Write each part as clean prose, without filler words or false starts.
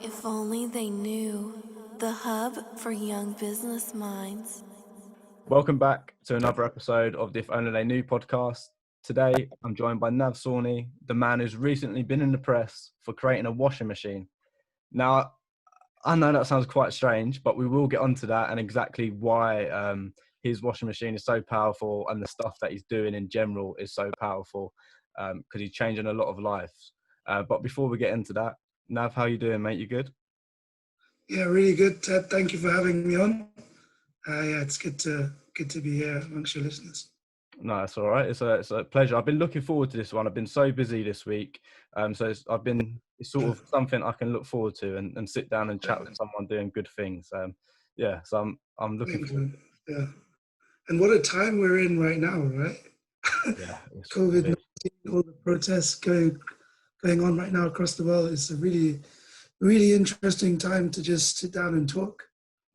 If only they knew. The hub for young business minds. Welcome back to another episode of the If Only They Knew podcast. Today, I'm joined by Nav Sawhney, the man who's recently been in the press for creating a washing machine. Now, I know that sounds quite strange, but we will get onto that and exactly why his washing machine is so powerful and the stuff that he's doing in general is so powerful because he's changing a lot of lives. But before we get into that, Nav, how you doing, mate? You good? Yeah, really good, Ted. Thank you for having me on. Yeah, it's good to be here amongst your listeners. No, it's all right. It's a pleasure. I've been looking forward to this one. I've been so busy this week, so it's sort of something I can look forward to and sit down and chat with someone doing good things. So I'm looking forward. Yeah, and what a time we're in right now, right? Yeah, COVID-19, all the protests going on right now across the world. It's a really interesting time to just sit down and talk.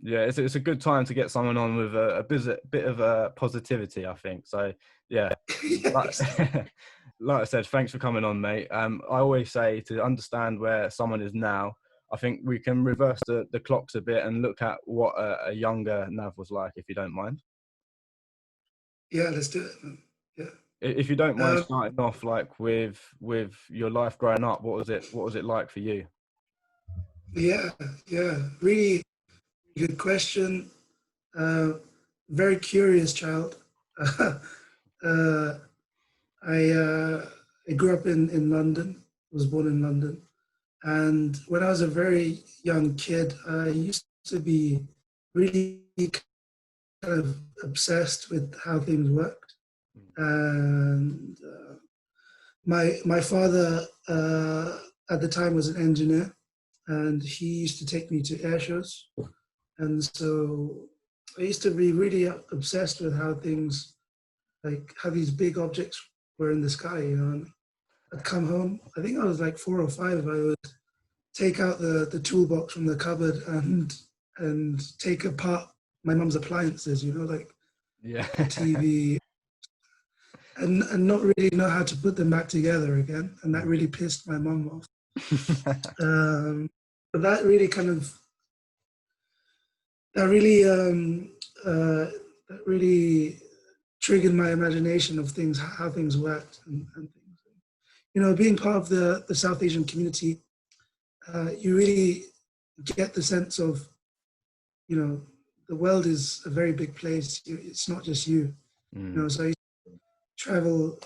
Yeah, it's a good time to get someone on with a bit of positivity, I think. So yeah, Yes. like I said, thanks for coming on, mate. I always say to understand where someone is now, I think we can reverse the clocks a bit and look at what a younger Nav was like, if you don't mind. Yeah, let's do it, man. Yeah. If you don't mind starting off like with your life growing up, what was it like for you? Yeah, really good question. Very curious child. I grew up in London, was born in London. And when I was a very young kid, I used to be really kind of obsessed with how things worked. And my father at the time was an engineer, and he used to take me to air shows. And so I used to be really obsessed with how things, like how these big objects were in the sky, and I'd come home, I think I was like 4 or 5, I would take out the toolbox from the cupboard and take apart my mum's appliances, like Yeah. TV, and not really know how to put them back together again. And that really pissed my mum off. But that really triggered my imagination of things, how things worked and things. Being part of the South Asian community, you really get the sense of, the world is a very big place. It's not just you. So I used to travel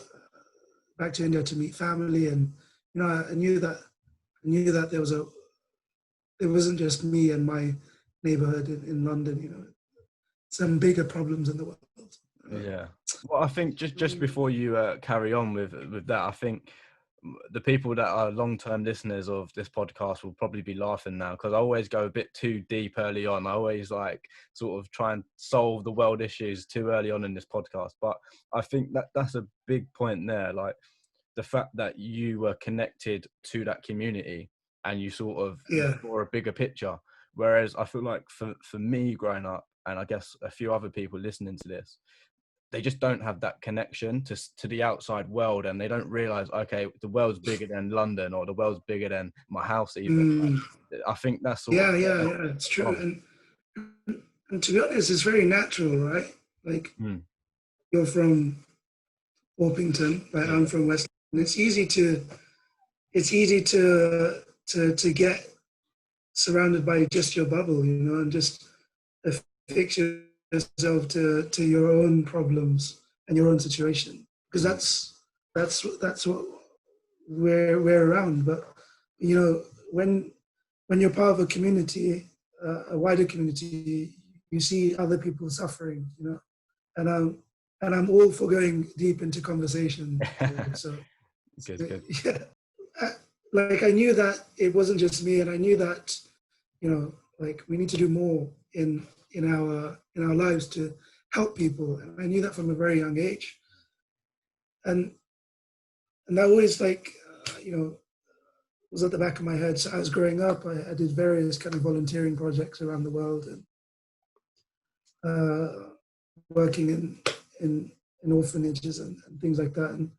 back to India to meet family, and I knew that there wasn't just me and my neighborhood in London. Some bigger problems in the world. Yeah. Well, I think just before you carry on with that, I think the people that are long-term listeners of this podcast will probably be laughing now because I always go a bit too deep early on. I always like sort of try and solve the world issues too early on in this podcast. But I think that's a big point there. Like the fact that you were connected to that community and you sort of saw a bigger picture. Whereas I feel like for me growing up, and I guess a few other people listening to this, they just don't have that connection to the outside world, and they don't realize, okay, the world's bigger than London, or the world's bigger than my house even. I think that's sort of it's true. And to be honest, it's very natural, right? Like you're from Orpington, right? I'm from West London. It's easy to get surrounded by just your bubble, and just fix yourself to your own problems and your own situation, because that's what we're around. But when you're part of a community, a wider community, you see other people suffering, and I'm all for going deep into conversation. So good. Yeah, like I knew that it wasn't just me, and I knew that like we need to do more in our lives to help people, and I knew that from a very young age. And that always was at the back of my head. So I was growing up, I did various kind of volunteering projects around the world, and working in orphanages and things like that. And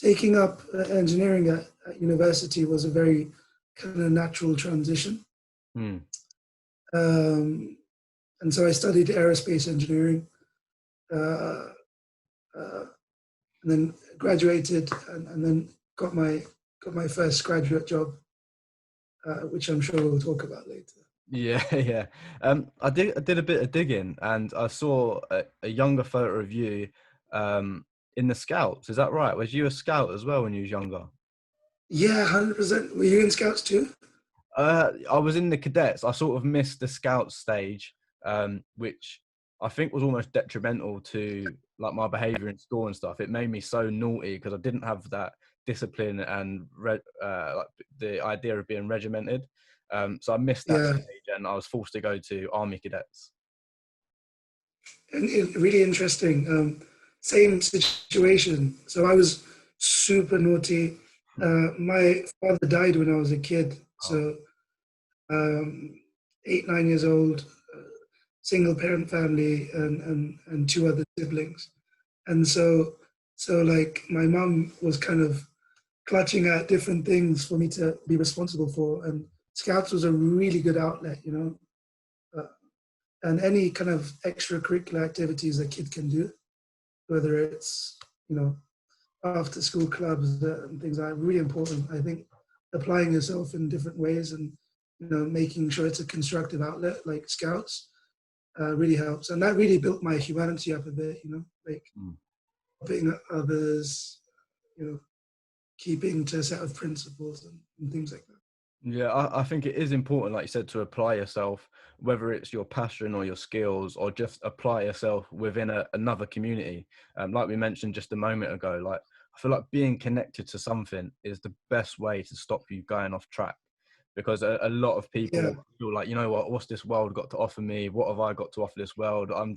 taking up engineering at university was a very kind of natural transition. Hmm. And so I studied aerospace engineering, uh, uh, and then graduated, and then got my first graduate job, which I'm sure we'll talk about later. Yeah, yeah. I did a bit of digging, and I saw a younger photo of you in the Scouts. Is that right? Was you a Scout as well when you was younger? Yeah, 100%. Were you in Scouts too? I was in the cadets. I sort of missed the scout stage, which I think was almost detrimental to like my behaviour in school and stuff. It made me so naughty because I didn't have that discipline and like the idea of being regimented. So I missed that Yeah, stage, and I was forced to go to army cadets. and really interesting. Same situation. So I was super naughty. My father died when I was a kid, Oh, so um, 8, 9 years old, single parent family, and two other siblings. And so like my mum was kind of clutching at different things for me to be responsible for, and Scouts was a really good outlet, uh, and any kind of extracurricular activities a kid can do, whether it's after school clubs and things like that, really important. I think applying yourself in different ways and making sure it's a constructive outlet like Scouts really helps, and that really built my humanity up a bit. Like mm. helping others, you know, keeping to a set of principles and things like that. Yeah, I think it is important, like you said, to apply yourself, whether it's your passion or your skills, or just apply yourself within another community. Like we mentioned just a moment ago, like I feel like being connected to something is the best way to stop you going off track. Because a lot of Yeah, people feel like, you know what, what's this world got to offer me? What have I got to offer this world? I'm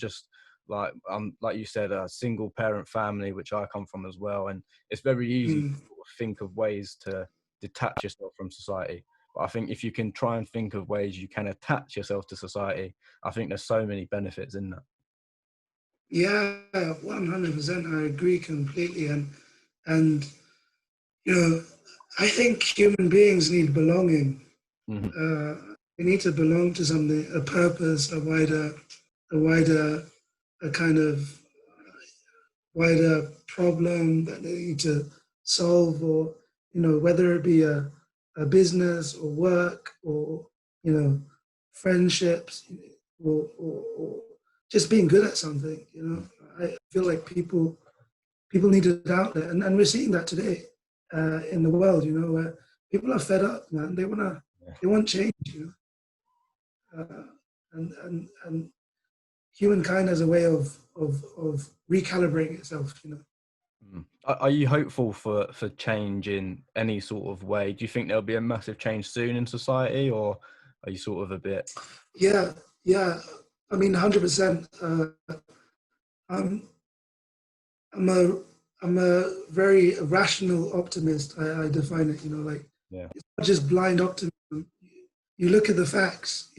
like you said, a single parent family, which I come from as well. And it's very easy to mm, sort of think of ways to detach yourself from society. But I think if you can try and think of ways you can attach yourself to society, I think there's so many benefits in that. yeah, 100%. I agree completely, and I think human beings need belonging. Hmm. Uh, we need to belong to something, a purpose, a wider, a kind of wider problem that they need to solve, or whether it be a business or work, or friendships, or just being good at something. I feel like people need an outlet, and we're seeing that today in the world. Where people are fed up, man. They want change. And humankind has a way of recalibrating itself. Mm. Are you hopeful for change in any sort of way? Do you think there'll be a massive change soon in society, or are you sort of a bit? Yeah, yeah. I mean, 100%. I'm I'm a I'm a very rational optimist. I define it. Like Yeah. it's not just blind optimism. You look at the facts.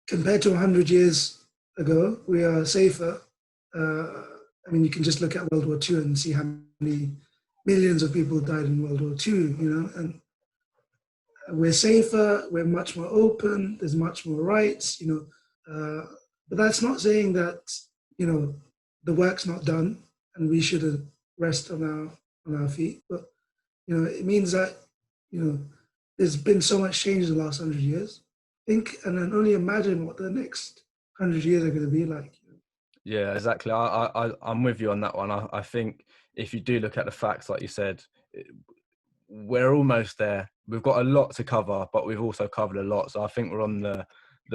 Compared to 100 years ago, we are safer. I mean, you can just look at World War II and see how many millions of people died in World War II. And we're safer, we're much more open, there's much more rights, but that's not saying that, you know, the work's not done and we should rest on our feet. But, it means that, there's been so much change in the last 100 years. Think and then only imagine what the next 100 years are going to be like. Yeah, exactly. I'm with you on that one. I think if you do look at the facts, like you said, we're almost there. We've got a lot to cover, but we've also covered a lot. So I think we're on the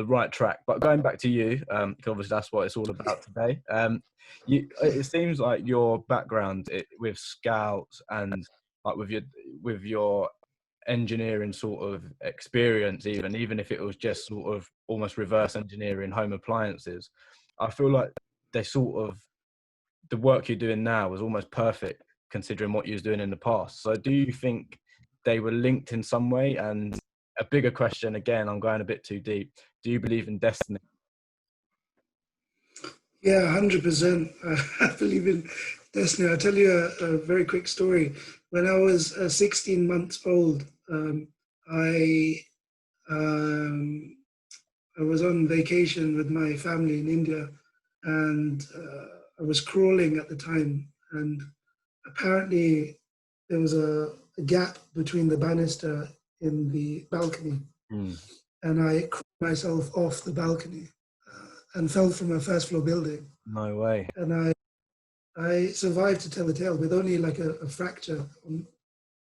right track. But going back to you, 'cause obviously that's what it's all about today. It seems like your background with Scouts and like with your engineering sort of experience, even if it was just sort of almost reverse engineering home appliances, I feel like they sort of the work you're doing now was almost perfect considering what you was doing in the past. So do you think they were linked in some way? And a bigger question, again, I'm going a bit too deep. Do you believe in destiny? Yeah, 100%. I believe in destiny. I'll tell you a very quick story. When I was 16 months old, I um, I was on vacation with my family in India, and I was crawling at the time, and apparently there was a gap between the banister in the balcony, Mm. and I crawled myself off the balcony and fell from a first floor building. No way. And I survived to tell the tale with only like a fracture on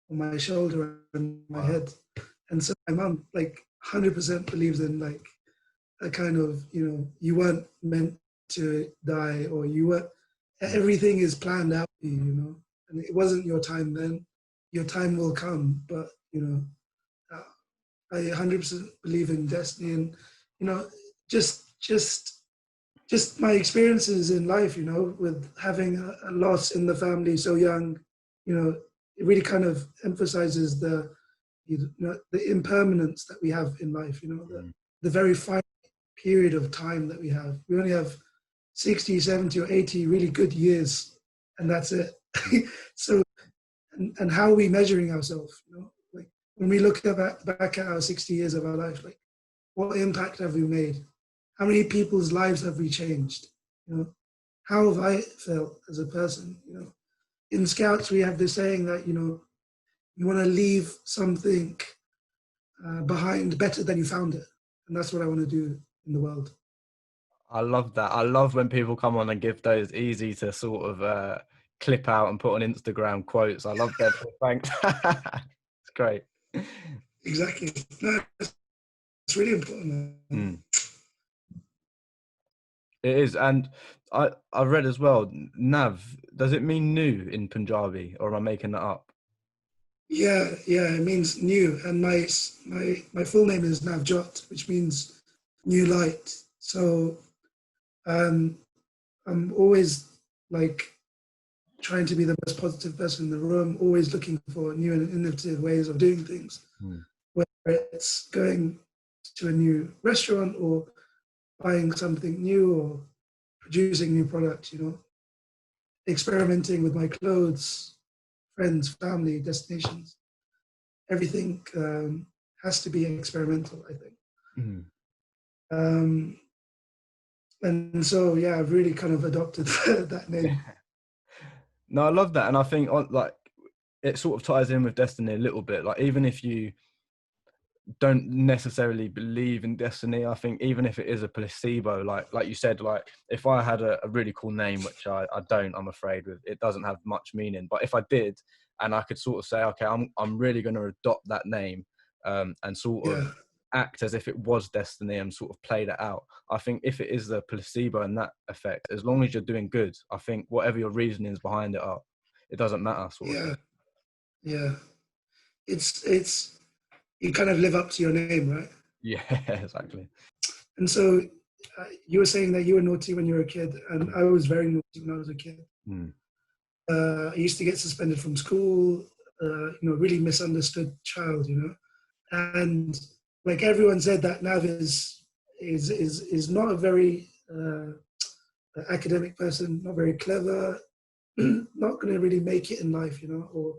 my shoulder and my head. And so my mum, like, 100% believes in like a kind of, you weren't meant to die, or you were, everything is planned out for you, and it wasn't your time then. Your time will come, but I 100% believe in destiny, and just just my experiences in life, with having a loss in the family so young, it really kind of emphasizes the impermanence that we have in life, the very finite period of time that we have. We only have 60, 70 or 80 really good years, and that's it. So, and how are we measuring ourselves? Like when we look back at our 60 years of our life, like what impact have we made? How many people's lives have we changed? How have I felt as a person? In Scouts, we have this saying that, you want to leave something behind better than you found it. And that's what I want to do in the world. I love that. I love when people come on and give those easy to sort of clip out and put on Instagram quotes. I love that. Thanks. It's great. Exactly. No, it's really important. Mm. It is. And I read as well, Nav, does it mean new in Punjabi, or am I making that up? Yeah, it means new. And my full name is Navjot, which means new light. So I'm always like trying to be the most positive person in the room, always looking for new and innovative ways of doing things, whether it's going to a new restaurant or buying something new or producing new products, experimenting with my clothes, friends, family, destinations. Everything has to be experimental, I think. And so, yeah, I've really kind of adopted that name. No, I love that. And I think like it sort of ties in with destiny a little bit. Like even if you don't necessarily believe in destiny, I think even if it is a placebo, like you said, like if I had a really cool name, which I don't, I'm afraid, with it doesn't have much meaning. But if I did, and I could sort of say, okay, I'm really going to adopt that name, and sort of act as if it was destiny and sort of play that out. I think if it is the placebo and that effect, as long as you're doing good, I think whatever your reasonings behind it are, it doesn't matter. Sort of thing. Yeah. It's you kind of live up to your name, right? Yeah, exactly. And so you were saying that you were naughty when you were a kid, and I was very naughty when I was a kid. I used to get suspended from school, really misunderstood child, and like everyone said, that Nav is not a very academic person, not very clever, not going to really make it in life, or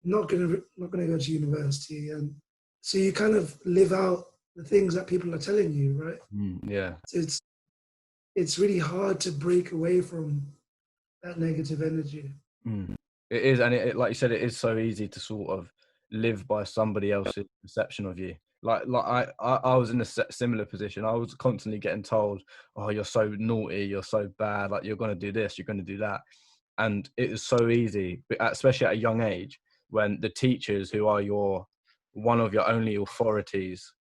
not going to go to university. And so you kind of live out the things that people are telling you, right? Yeah. So it's really hard to break away from that negative energy. It is, and it like you said, it is so easy to sort of live by somebody else's perception of you. Like I was in a similar position. I was constantly getting told, "Oh, you're so naughty, you're so bad. Like you're going to do this, you're going to do that," and it is so easy, especially at a young age, when the teachers who are one of your only authorities,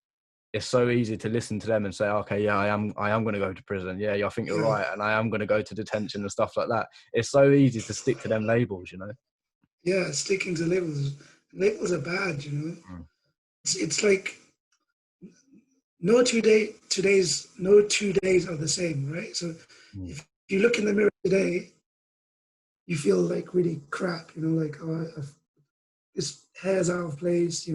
it's so easy to listen to them and say, okay, yeah, I am going to go to prison. Yeah, I think you're right. And I am going to go to detention and stuff like that. It's so easy to stick to them labels, Yeah, sticking to labels. Labels are bad, It's like no 2 days are the same, right? So if you look in the mirror today, you feel like really crap, like, oh, this hair's out of place,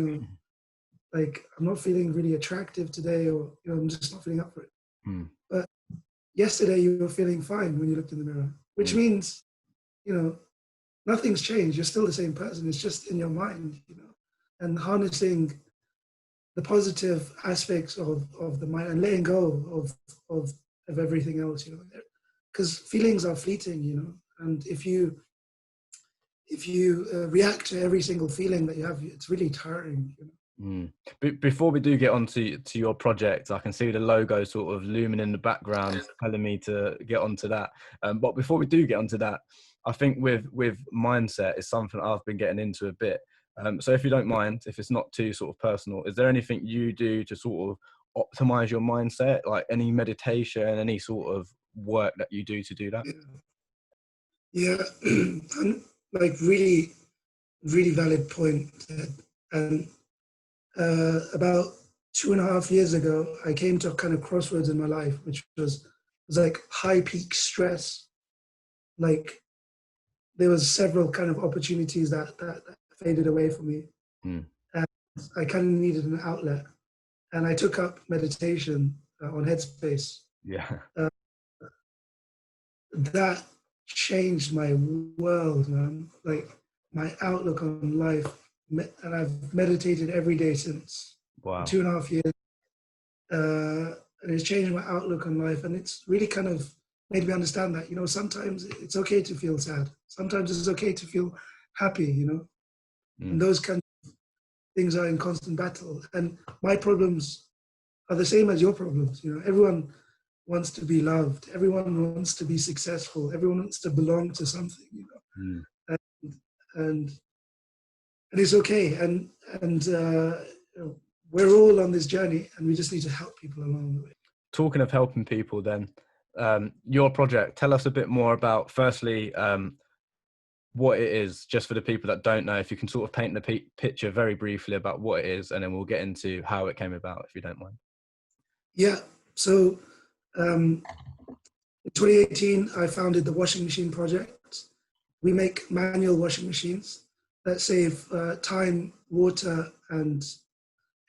like I'm not feeling really attractive today, or I'm just not feeling up for it. But yesterday you were feeling fine when you looked in the mirror, which means, nothing's changed. You're still the same person. It's just in your mind, and harnessing the positive aspects of the mind and letting go of everything else, you know, because feelings are fleeting, you know, and if you react to every single feeling that you have, it's really tiring, you know. Before we do get on to your project, I can see the logo sort of looming in the background telling me to get onto that. But before we do get onto that, I think with mindset is something I've been getting into a bit. So if you don't mind, if it's not too sort of personal, is there anything you do to sort of optimize your mindset, like any meditation, any sort of work that you do to do that? Yeah, and like really, really valid point. And about 2.5 years ago, I came to a kind of crossroads in my life, which was like high peak stress. Like there was several kind of opportunities that faded away from me. Mm. And I kind of needed an outlet. And I took up meditation on Headspace. Yeah. That changed my world, man. Like my outlook on life. And I've meditated every day since Wow. 2.5 years. And it's changed my outlook on life. And it's really kind of made me understand that, you know, sometimes it's okay to feel sad. Sometimes it's okay to feel happy, you know. And those kind of things are in constant battle. And my problems are the same as your problems. You know, everyone wants to be loved. Everyone wants to be successful. Everyone wants to belong to something, you know. And it's okay. And you know, we're all on this journey, and we just need to help people along the way. Talking of helping people, then your project. Tell us a bit more about, firstly, what it is, just for the people that don't know. If you can sort of paint the picture very briefly about what it is, and then we'll get into how it came about, if you don't mind. Yeah. So in 2018, I founded the Washing Machine Project. We make manual washing machines that save time, water, and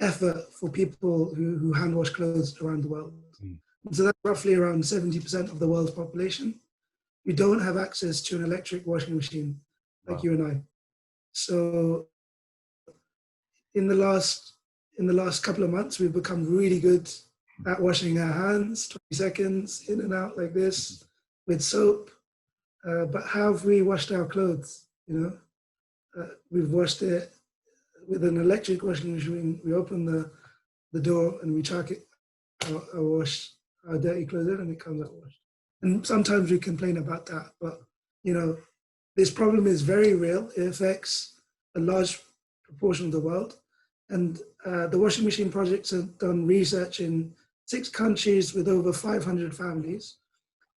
effort for people who hand wash clothes around the world. So that's roughly around 70% of the world's population. We don't have access to an electric washing machine like you and I. So in the last couple of months, we've become really good at washing our hands, 20 seconds in and out like this with soap. But how have we washed our clothes? You know, we've washed it with an electric washing machine. We open the door and we chuck it, wash our dirty clothes in, and it comes out washed. And sometimes we complain about that, but you know, this problem is very real. It affects a large proportion of the world. And the Washing Machine Projects have done research in 6 countries with over 500 families.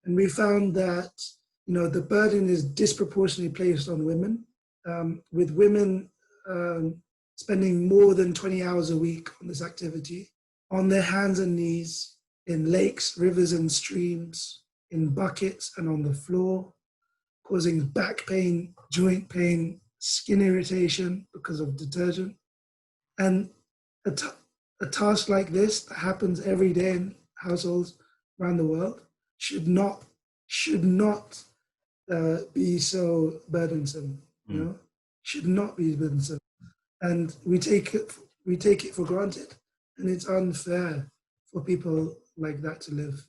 And we found that, you know, the burden is disproportionately placed on women, with women spending more than 20 hours a week on this activity, on their hands and knees, in lakes, rivers, and streams, in buckets and on the floor, causing back pain, joint pain, skin irritation because of detergent. And a task like this that happens every day in households around the world should not be so burdensome. You know, should not be burdensome, and we take it for granted, and it's unfair for people like that to live.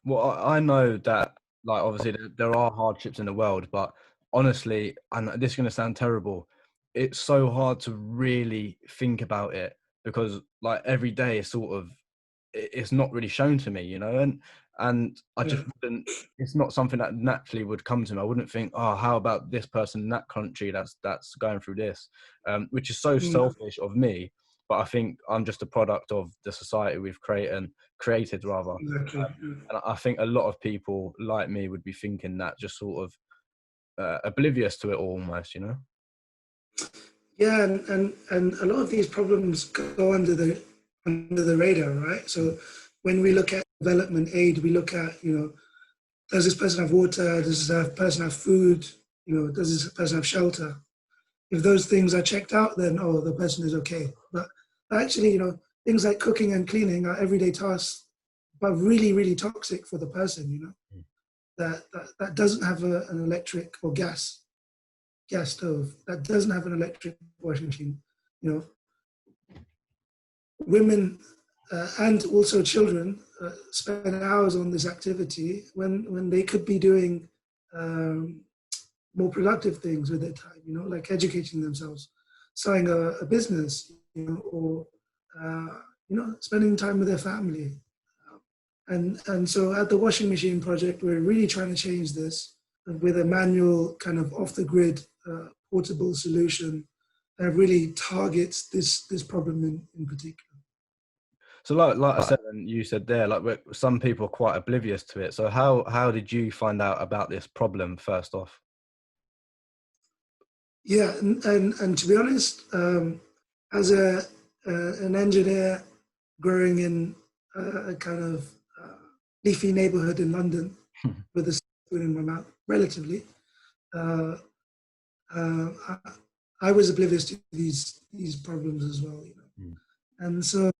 Well, I know that, like, obviously there are hardships in the world, but honestly, and this is going to sound terrible, it's so hard to really think about it, because like every day is sort of, it's not really shown to me, you know, and I just wouldn't, it's not something that naturally would come to me. I wouldn't think, oh, how about this person in that country that's going through this, which is so selfish of me. But I think I'm just a product of the society we've created rather. Exactly. And I think a lot of people like me would be thinking that, just sort of oblivious to it all almost, you know? Yeah, and a lot of these problems go under the radar, right? So when we look at development aid, we look at, you know, does this person have water? Does this person have food? You know, does this person have shelter? If those things are checked out, then, oh, the person is okay. But actually, you know, things like cooking and cleaning are everyday tasks, but really, really toxic for the person, you know, that doesn't have an electric or gas. gas stove that doesn't have an electric washing machine, you know, women and also children spend hours on this activity when they could be doing more productive things with their time, you know, like educating themselves, starting a business, you know, or you know, spending time with their family. And so at the washing machine project, we're really trying to change this with a manual kind of off the grid portable solution that really targets this problem in particular. So like I said, and you said there, like some people are quite oblivious to it. So how did you find out about this problem first off? Yeah, and to be honest, as an engineer growing in a kind of leafy neighborhood in London with a spoon in my mouth, relatively, uh, I was oblivious to these problems as well, you know. And so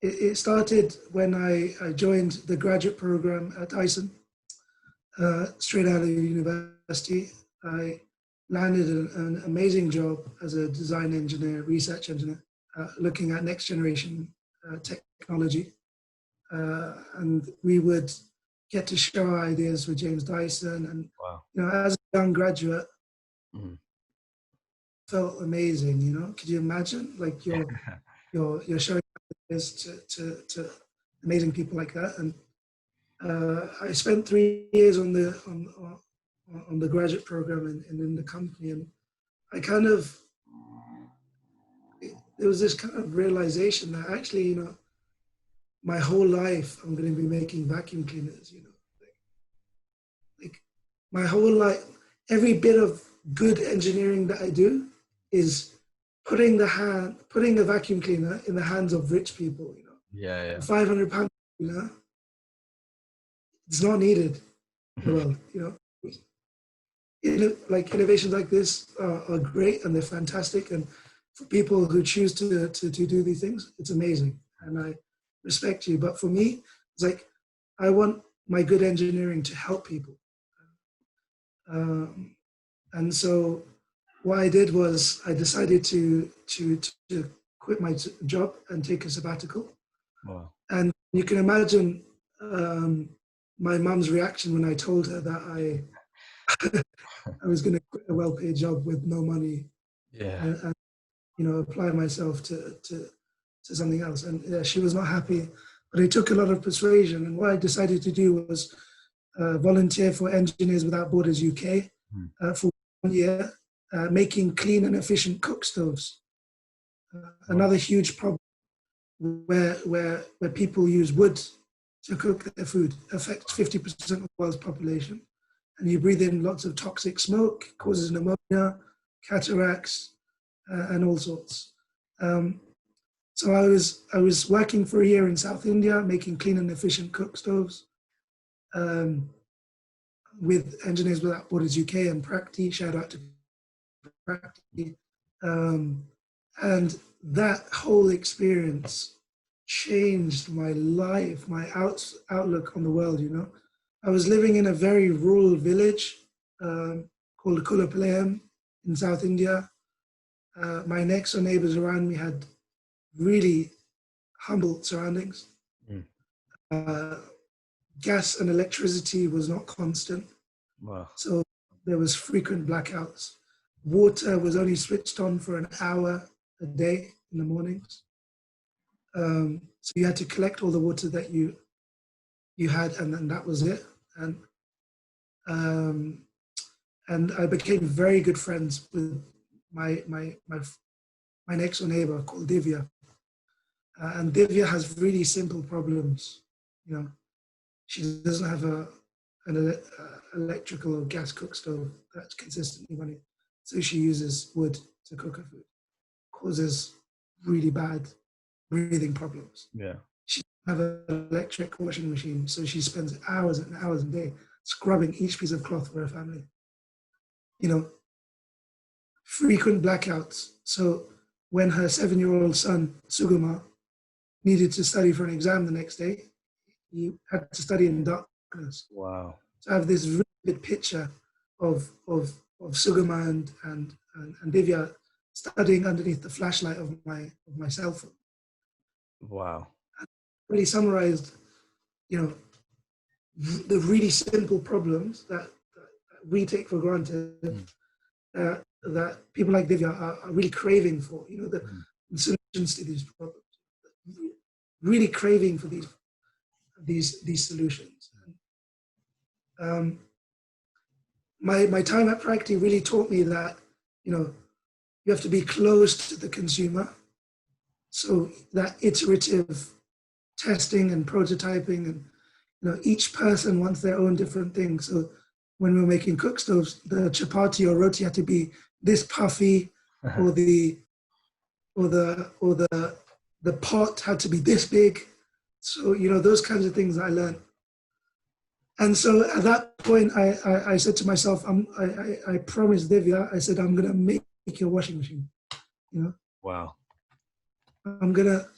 it started when I joined the graduate program at Dyson. Straight out of university, I landed an amazing job as a design engineer, research engineer, looking at next generation technology. And we would get to share our ideas with James Dyson. And Wow. you know, as a young graduate, felt amazing. You know, could you imagine? Like you're showing this to amazing people like that. And I spent 3 years on the graduate program and in the company, and I kind of there was this kind of realization that actually, you know, my whole life I'm going to be making vacuum cleaners. You know, like my whole life, every bit of good engineering that I do is putting a vacuum cleaner in the hands of rich people. You know, Yeah. £500, you know, it's not needed in the world. You know. Like innovations like this are great and they're fantastic, and for people who choose to do these things, it's amazing, and I respect you. But for me, it's like I want my good engineering to help people, and so what I did was I decided to quit my job and take a sabbatical. Wow. And you can imagine my mum's reaction when I told her that I was going to quit a well-paid job with no money, and you know, apply myself to something else. And yeah, she was not happy, but it took a lot of persuasion. And what I decided to do was volunteer for Engineers Without Borders UK for 1 year, making clean and efficient cook stoves. Another huge problem where people use wood to cook their food affects 50% of the world's population. And you breathe in lots of toxic smoke, causes pneumonia, cataracts, and all sorts. So I was working for a year in South India, making clean and efficient cook stoves with Engineers Without Borders UK and Prakti. Shout out to Prakti. And that whole experience changed my life, my outlook on the world. You know, I was living in a very rural village called Kulapalayam in South India. My next door neighbors around me had really humble surroundings. Gas and electricity was not constant. Wow. So there was frequent blackouts. Water was only switched on for an hour a day in the mornings. So you had to collect all the water that you had, and then that was it. And I became very good friends with my next door neighbor called Divya. And Divya has really simple problems. You know, she doesn't have an electrical or gas cook stove that's consistently running, so she uses wood to cook her food. Causes really bad breathing problems. Yeah. She doesn't have an electric washing machine, so she spends hours and hours a day scrubbing each piece of cloth for her family. You know, frequent blackouts. So when her 7-year-old son, Suguma, needed to study for an exam the next day, he had to study in darkness. Wow. So I have this vivid picture of Sugama and Divya studying underneath the flashlight of my cell phone. Wow. Really summarized, the really simple problems that we take for granted, that people like Divya are really craving for, the solutions to these problems, really craving for these solutions. My time at Practi really taught me that, you have to be close to the consumer. So that iterative testing and prototyping, and each person wants their own different thing. So when we're making cook stoves, the chapati or roti had to be this puffy, or the pot had to be this big. So those kinds of things I learned. And so at that point, I said to myself, I promised Divya, I said, I'm gonna make you a washing machine. Wow. I'm gonna.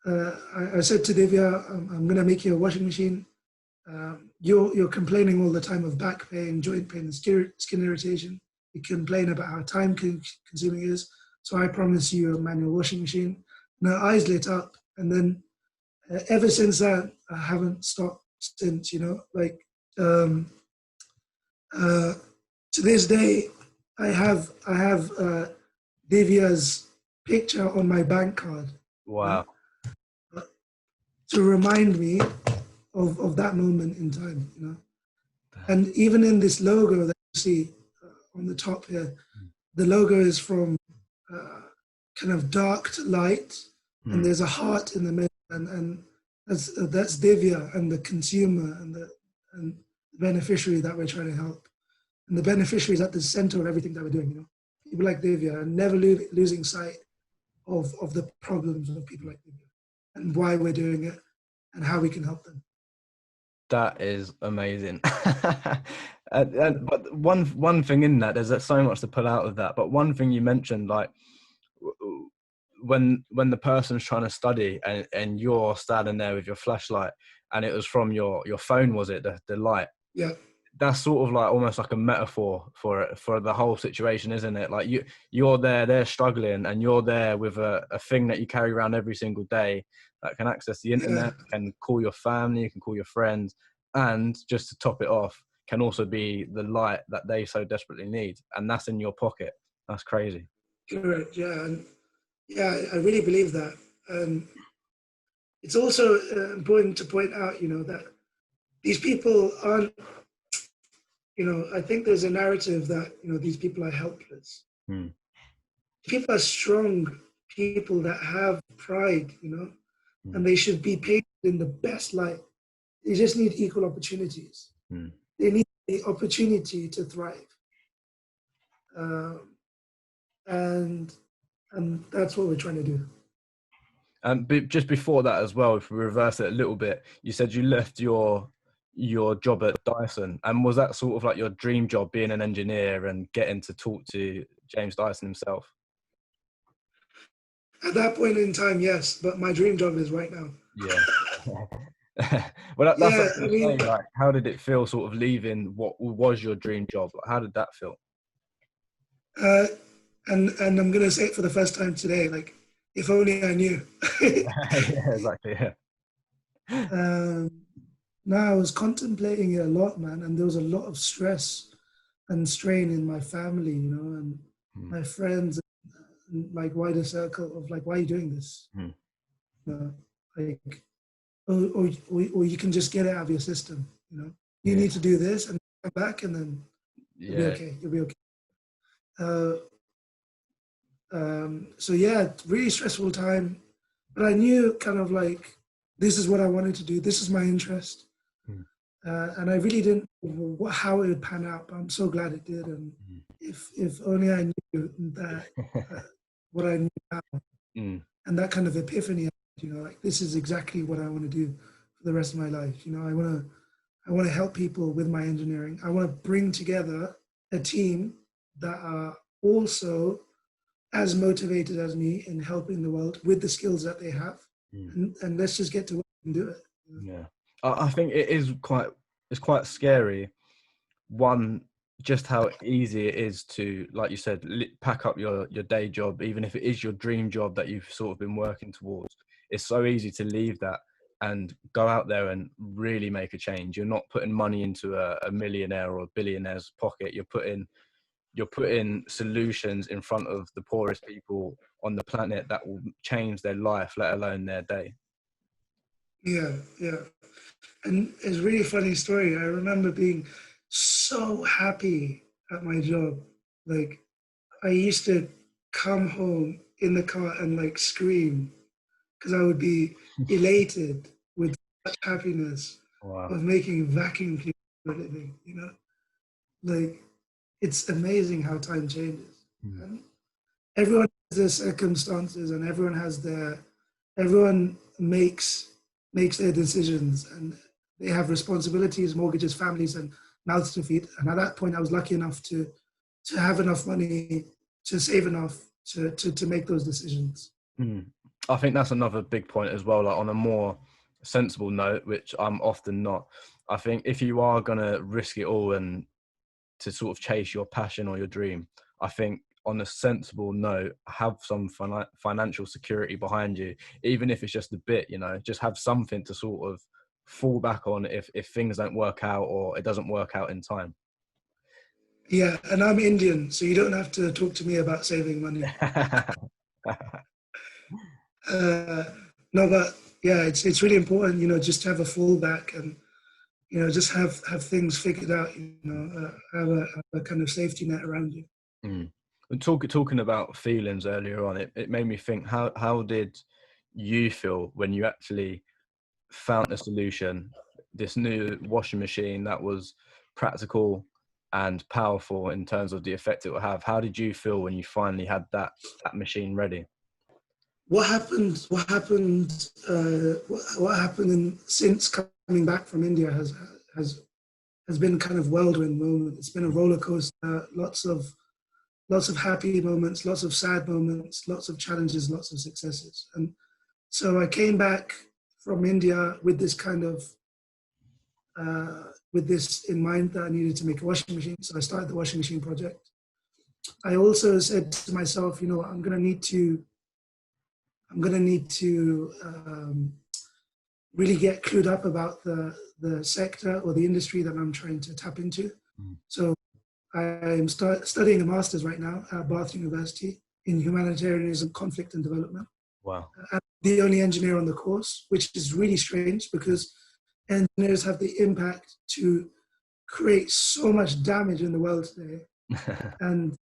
I said to Divya, I'm gonna make you a washing machine. You're complaining all the time of back pain, joint pain, and skin irritation. You complain about how time consuming it is. So I promise you a manual washing machine. And her eyes lit up, and then ever since that, I haven't stopped since. To this day, I have Divya's picture on my bank card. Wow. To remind me of that moment in time, And even in this logo that you see on the top here, the logo is from kind of dark to light, and there's a heart in the middle, and that's Divya and the consumer and the beneficiary that we're trying to help. And the beneficiary is at the center of everything that we're doing, People like Divya, and never losing sight of the problems of people like Divya, and why we're doing it, and how we can help them. That is amazing. But one thing in that, there's so much to pull out of that. But one thing you mentioned, like when the person's trying to study and you're standing there with your flashlight, and it was from your phone, was it the light? Yeah. That's sort of like almost like a metaphor for the whole situation, isn't it? Like you're there, they're struggling, and you're there with a thing that you carry around every single day that can access the internet, can call your family, you can call your friends, and just to top it off, can also be the light that they so desperately need, and that's in your pocket. That's crazy. Correct. Yeah, and I really believe that. It's also important to point out, that these people aren't. I think there's a narrative that these people are helpless. People are strong people that have pride, and they should be painted in the best light. They just need equal opportunities. They need the opportunity to thrive, and that's what we're trying to do. But just before that as well, if we reverse it a little bit, you said you left your job at Dyson, and was that sort of like your dream job, being an engineer and getting to talk to James Dyson himself? At that point in time, yes, but my dream job is right now. Yeah. Well, that's what I was saying, like, how did it feel sort of leaving what was your dream job? Like, how did that feel? And I'm going to say it for the first time today, like, if only I knew. Yeah, exactly, yeah. No, I was contemplating it a lot, man, and there was a lot of stress and strain in my family, and my friends, and like wider circle of like, why are you doing this? Like, or you can just get it out of your system, You need to do this and come back, and then you'll be okay. You'll be okay. So yeah, really stressful time, but I knew kind of like, this is what I wanted to do. This is my interest. And I really didn't know how it would pan out, but I'm so glad it did. And if only I knew that, what I knew now, and that kind of epiphany, like, this is exactly what I want to do for the rest of my life. I want to help people with my engineering. I want to bring together a team that are also as motivated as me in helping the world with the skills that they have, and let's just get to work and do it. Yeah, I think it's quite scary. One, just how easy it is to, like you said, pack up your day job, even if it is your dream job that you've sort of been working towards. It's so easy to leave that and go out there and really make a change. You're not putting money into a millionaire or a billionaire's pocket. You're putting solutions in front of the poorest people on the planet that will change their life, let alone their day. Yeah, yeah. And it's a really funny story. I remember being so happy at my job. Like, I used to come home in the car and like scream because I would be elated with such happiness Wow. of making vacuum cleaners for a living, you know? Like, it's amazing how time changes. And everyone has their circumstances and everyone makes their decisions, and they have responsibilities, mortgages, families, and mouths to feed. And at that point, I was lucky enough to have enough money, to save enough to make those decisions. I think that's another big point as well, like on a more sensible note, which I'm often not. I think if you are going to risk it all and to sort of chase your passion or your dream, I think on a sensible note, have some financial security behind you, even if it's just a bit, you know, just have something to sort of fall back on if things don't work out or it doesn't work out in time. Yeah, and I'm Indian, so you don't have to talk to me about saving money. No, but yeah, it's really important, you know, just to have a fallback and, you know, just have things figured out, you know, have a kind of safety net around you. Talking about feelings earlier on, it made me think, how did you feel when you actually found a solution, this new washing machine that was practical and powerful in terms of the effect it will have? How did you feel when you finally had that machine ready? What happened? What happened since coming back from India has been kind of whirlwind moment. It's been a roller coaster. Lots of happy moments, lots of sad moments, lots of challenges, lots of successes. And so I came back from India with this kind of with this in mind that I needed to make a washing machine. So I started the washing machine project. I also said to myself, you know, I'm going to need to really get clued up about the sector or the industry that I'm trying to tap into. So I'm studying a master's right now at Bath University in humanitarianism, conflict and development. Wow. I'm the only engineer on the course, which is really strange because engineers have the impact to create so much damage in the world today. And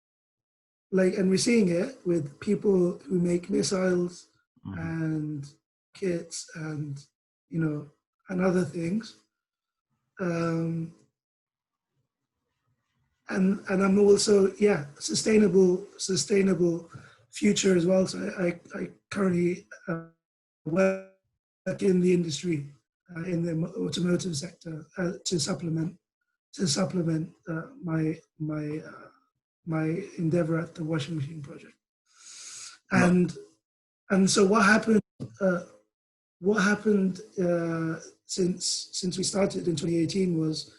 we're seeing it with people who make missiles and kits and, you know, and other things. And I'm also, sustainable future as well. So I currently work in the industry, in the automotive sector, to supplement my endeavor at the washing machine project. And so what happened since we started in 2018 was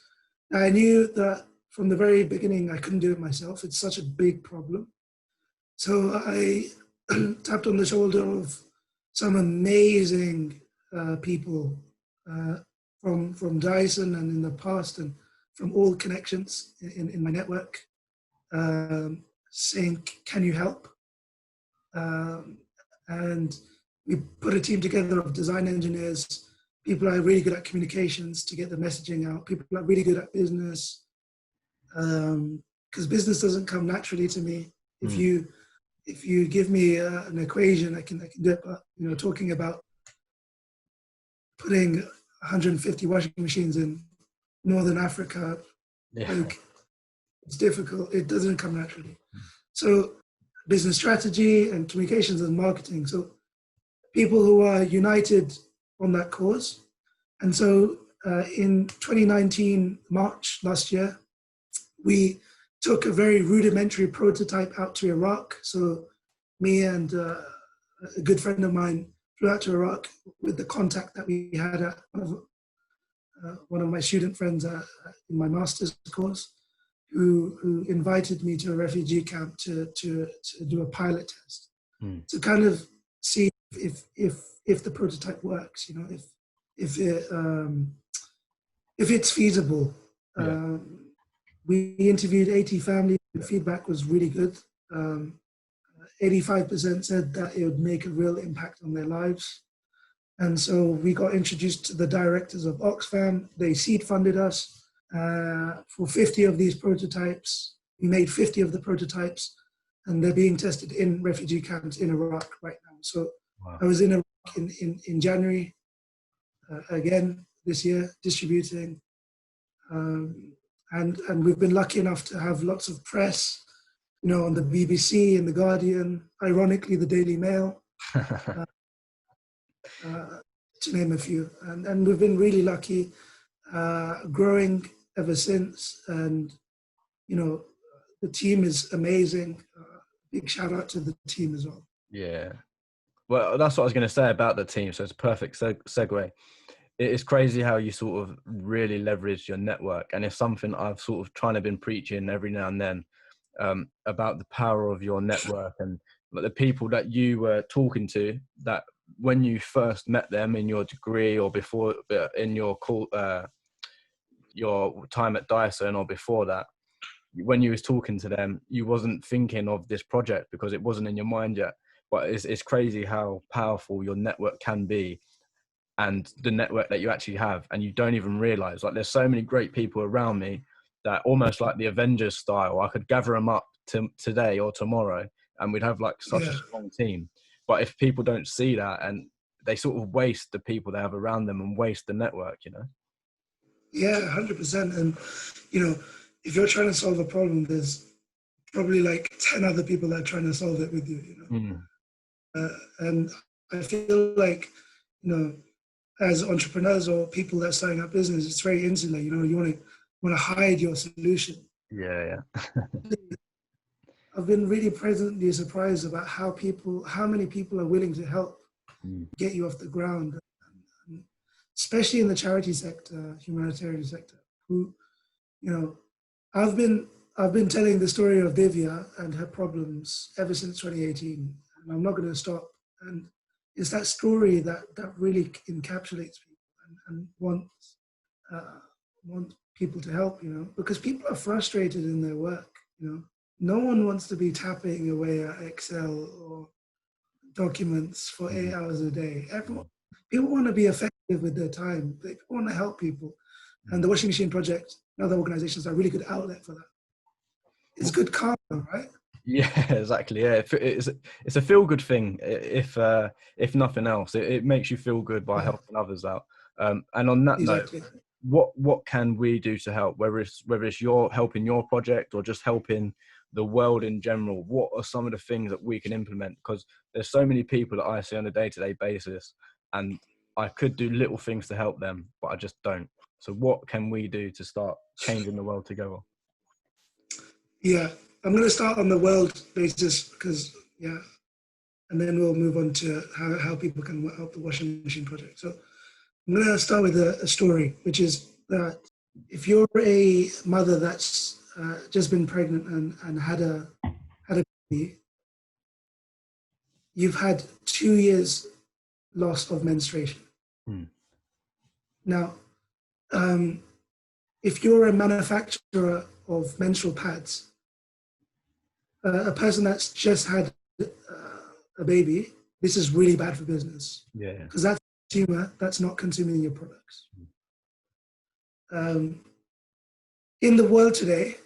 I knew that from the very beginning I couldn't do it myself. It's such a big problem. So I tapped on the shoulder of some amazing people from Dyson and in the past, and from all connections in my network, saying, can you help? And we put a team together of design engineers, people that are really good at communications to get the messaging out, people that are really good at business, because business doesn't come naturally to me. If you give me an equation, I can do it. But, you know, talking about putting 150 washing machines in Northern Africa, like, it's difficult. It doesn't come naturally. So business strategy and communications and marketing. So people who are united on that cause. And so in 2019, March last year, we took a very rudimentary prototype out to Iraq. So me and a good friend of mine flew out to Iraq with the contact that we had at one of my student friends in my master's course, who invited me to a refugee camp to do a pilot test to kind of see if the prototype works, if it's feasible. Yeah. We interviewed 80 families. The feedback was really good. 85% said that it would make a real impact on their lives. And so we got introduced to the directors of Oxfam. They seed funded us for 50 of these prototypes. We made 50 of the prototypes, and they're being tested in refugee camps in Iraq right now. So Wow. I was in Iraq in January, again this year, distributing. And we've been lucky enough to have lots of press, on the BBC and the Guardian, ironically the Daily Mail, to name a few. And we've been really lucky, growing ever since. And, the team is amazing. Big shout out to the team as well. Yeah. Well, that's what I was going to say about the team. So it's a perfect segue. It's crazy how you sort of really leverage your network. And it's something I've sort of trying to been preaching every now and then, about the power of your network and the people that you were talking to, that when you first met them in your degree or before in your time at Dyson or before that, when you was talking to them, you wasn't thinking of this project because it wasn't in your mind yet. But it's crazy how powerful your network can be, and the network that you actually have, and you don't even realize. Like, there's so many great people around me that almost like the Avengers style, I could gather them up today or tomorrow and we'd have like such a strong team. But if people don't see that, and they sort of waste the people they have around them and waste the network, Yeah, 100%. And, if you're trying to solve a problem, there's probably like 10 other people that are trying to solve it with you, and I feel like, as entrepreneurs or people that are starting up business, it's very insular. You want to hide your solution. Yeah. I've been really pleasantly surprised about how many people are willing to help get you off the ground, and especially in the charity sector, humanitarian sector. Who, I've been telling the story of Divya and her problems ever since 2018, and I'm not going to stop. And it's that story that really encapsulates people and wants people to help, because people are frustrated in their work, No one wants to be tapping away at Excel or documents for 8 hours a day. People want to be effective with their time. They want to help people. And the Washing Machine Project and other organizations are a really good outlet for that. It's good karma, right? Yeah, exactly. Yeah, it's a feel-good thing. If nothing else, it makes you feel good by helping others out. And on that note, what can we do to help? Whether it's your helping your project or just helping the world in general, what are some of the things that we can implement? Because there's so many people that I see on a day-to-day basis, and I could do little things to help them, but I just don't. So what can we do to start changing the world together? Yeah, I'm going to start on the world basis because, and then we'll move on to how people can help the Washing Machine Project. So I'm going to start with a story, which is that if you're a mother that's just been pregnant and had a baby, you've had 2 years loss of menstruation. Now, if you're a manufacturer of menstrual pads, a person that's just had a baby, this is really bad for business. Yeah. Because that's a consumer that's not consuming your products. In the world today,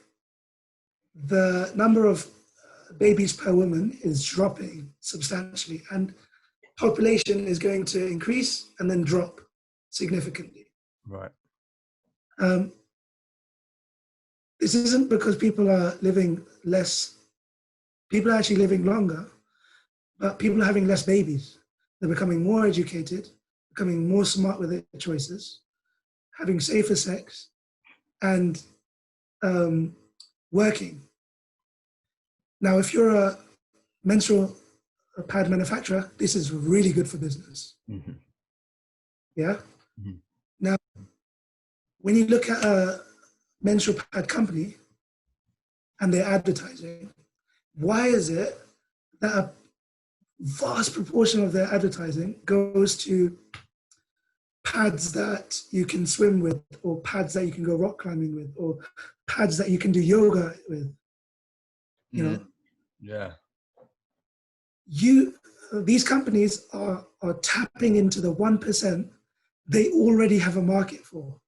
the number of babies per woman is dropping substantially, and population is going to increase and then drop significantly. Right. This isn't because people are living less. People are actually living longer, but people are having less babies. They're becoming more educated, becoming more smart with their choices, having safer sex, and working. Now, if you're a menstrual pad manufacturer, this is really good for business. Mm-hmm. Yeah? Mm-hmm. Now, when you look at a menstrual pad company, and their advertising, why is it that a vast proportion of their advertising goes to pads that you can swim with, or pads that you can go rock climbing with, or pads that you can do yoga with? You know, Yeah. These companies are tapping into the 1% they already have a market for.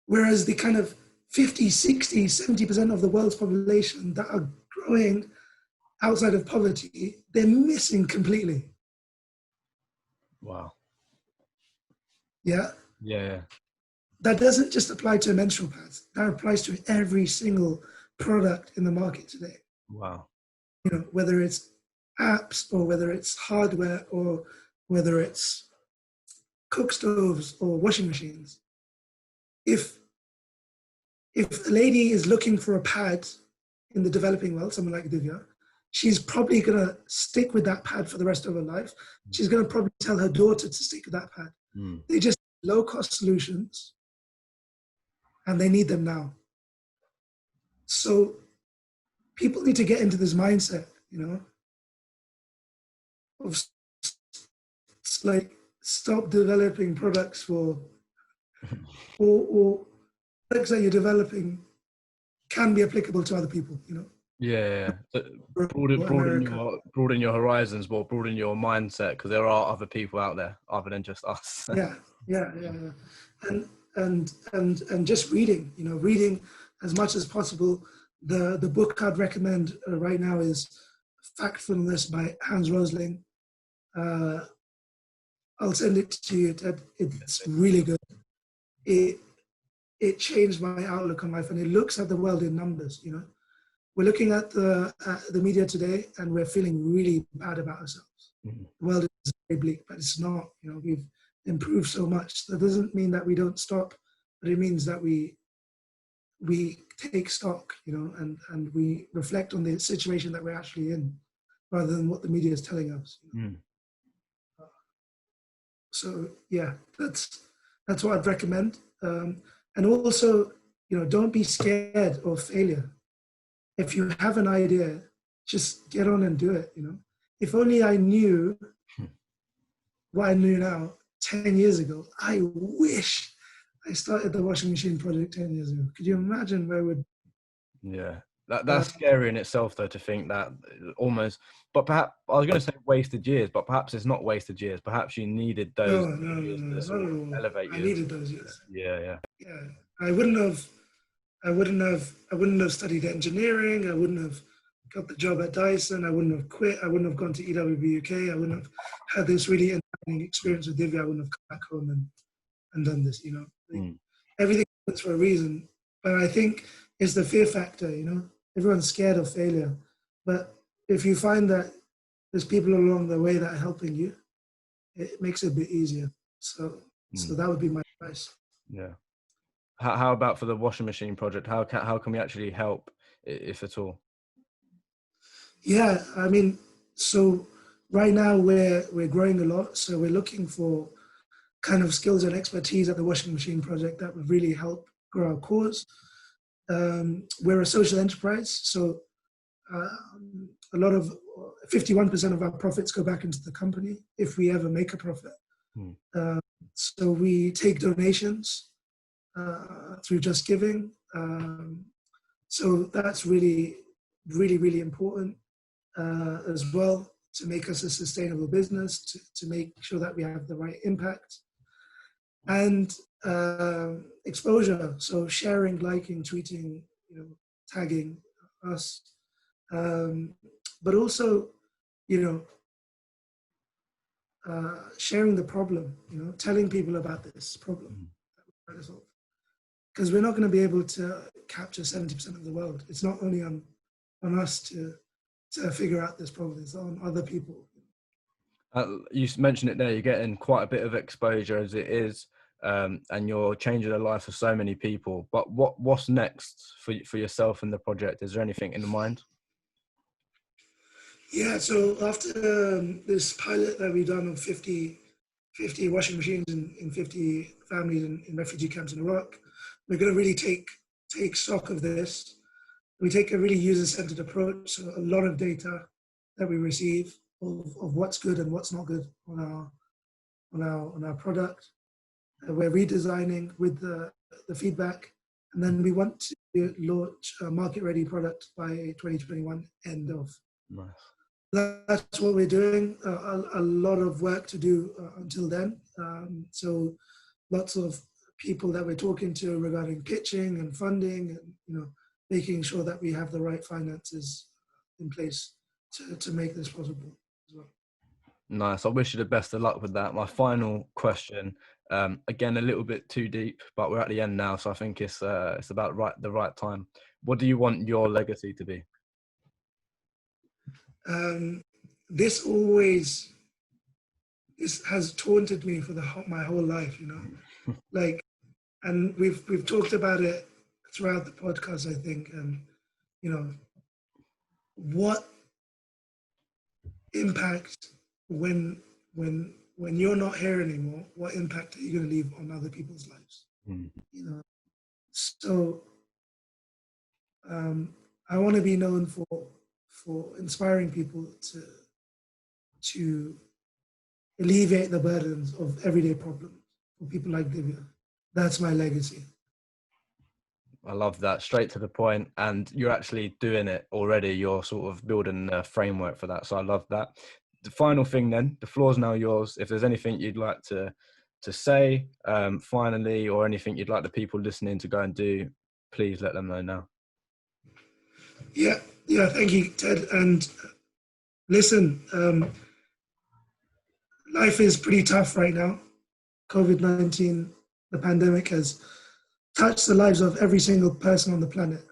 Whereas the kind of 50, 60, 70% of the world's population that are growing outside of poverty, they're missing completely. Wow. Yeah. Yeah. That doesn't just apply to menstrual pads. That applies to every single product in the market today. Wow. You know, whether it's apps or whether it's hardware or whether it's cook stoves or washing machines. If a lady is looking for a pad in the developing world, someone like Divya, she's probably going to stick with that pad for the rest of her life. She's going to probably tell her daughter to stick with that pad. They just low-cost solutions, and they need them now. So people need to get into this mindset, you know, of like stop developing products for, or products that you're developing can be applicable to other people, you know. Yeah. America. Broaden your horizons, but broaden your mindset, because there are other people out there other than just us. Yeah. And just reading, you know, reading as much as possible. The book I'd recommend right now is Factfulness by Hans Rosling. I'll send it to you. It's really good. It changed my outlook on life, and it looks at the world in numbers. You know, we're looking at the media today, and we're feeling really bad about ourselves. The world is very bleak, but it's not. You know, we've improved so much. That doesn't mean that we don't stop, but it means that we take stock, you know, and we reflect on the situation that we're actually in, rather than what the media is telling us. You know? So yeah, that's what I'd recommend. And also, you know, don't be scared of failure. If you have an idea, just get on and do it. You know, if only I knew what I knew now 10 years ago. I wish I started the washing machine project 10 years ago. Could you imagine where would? Yeah, that's scary in itself, though, to think that almost. But perhaps I was going to say wasted years, but perhaps it's not wasted years. Perhaps you needed those years to sort of elevate you. I needed those years. Yeah. I wouldn't have studied engineering. I wouldn't have got the job at Dyson. I wouldn't have quit. I wouldn't have gone to EWB UK. I wouldn't have had this really enlightening experience with Divya. I wouldn't have come back home and done this, you know. Everything happens for a reason. But I think it's the fear factor, you know. Everyone's scared of failure. But if you find that there's people along the way that are helping you, it makes it a bit easier. So that would be my advice. Yeah. How about for the washing machine project? How can we actually help, if at all? Yeah, I mean, so right now we're growing a lot. So we're looking for kind of skills and expertise at the washing machine project that would really help grow our cause. We're a social enterprise, so a lot of 51% of our profits go back into the company if we ever make a profit. So we take donations through Just Giving. So that's really, really, really important as well, to make us a sustainable business, to make sure that we have the right impact. And exposure, so sharing, liking, tweeting, you know, tagging us, but also, you know, sharing the problem, you know, telling people about this problem, because we're not going to be able to capture 70% of the world. It's not only on us to figure out this problem; it's on other people. You mentioned it there. You're getting quite a bit of exposure as it is. And you're changing the life of so many people. But what's next for yourself and the project? Is there anything in mind? Yeah, so after this pilot that we've done of 50 washing machines in 50 families in refugee camps in Iraq, we're going to really take take stock of this. We take a really user-centered approach. So a lot of data that we receive of what's good and what's not good on our product. We're redesigning with the feedback, and then we want to launch a market-ready product by 2021 end of. Nice. That's what we're doing. A lot of work to do until then. So lots of people that we're talking to regarding pitching and funding, and making sure that we have the right finances in place to make this possible as well. Nice. I wish you the best of luck with that. My final question, again, a little bit too deep, but we're at the end now, so I think it's about the right time. What do you want your legacy to be? This has taunted me for my whole life, like, and we've talked about it throughout the podcast, I think, and what impact when you're not here anymore, what impact are you going to leave on other people's lives? So I want to be known for inspiring people to alleviate the burdens of everyday problems for people like Divya. That's my legacy. I love that. Straight to the point, and you're actually doing it already. You're sort of building a framework for that. So I love that. The final thing then, the floor's now yours. If there's anything you'd like to say finally, or anything you'd like the people listening to go and do, please let them know now. Yeah, thank you, Ted. And listen, life is pretty tough right now. COVID-19, the pandemic, has touched the lives of every single person on the planet.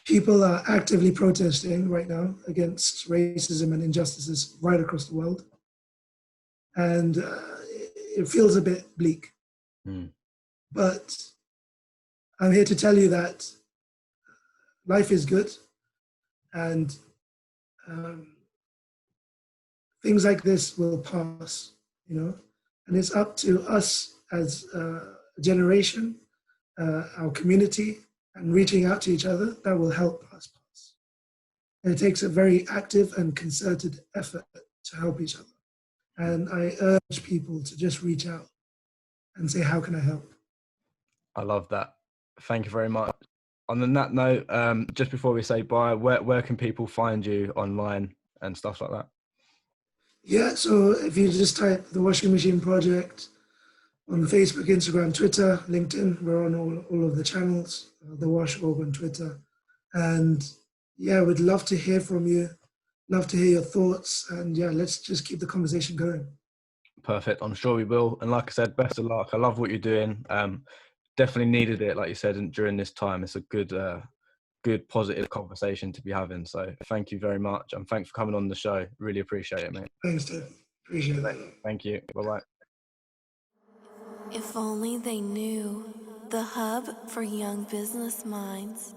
People are actively protesting right now against racism and injustices right across the world. And it feels a bit bleak. But I'm here to tell you that life is good, and things like this will pass, and it's up to us as a generation, our community, and reaching out to each other that will help us pass. And it takes a very active and concerted effort to help each other. And I urge people to just reach out and say, how can I help? I love that. Thank you very much. On that note, just before we say bye, where can people find you online and stuff like that? Yeah, so if you just type The Washing Machine Project on Facebook, Instagram, Twitter, LinkedIn, we're on all of the channels, The Wash Org on Twitter. And yeah, we'd love to hear from you, love to hear your thoughts, and yeah, let's just keep the conversation going. Perfect. I'm sure we will. And like I said, best of luck. I love what you're doing. Definitely needed it, like you said, and during this time. It's a good positive conversation to be having. So thank you very much, and thanks for coming on the show. Really appreciate it, mate. Thanks, Ted. Appreciate it. Thank you. Bye-bye. If only they knew, the hub for young business minds.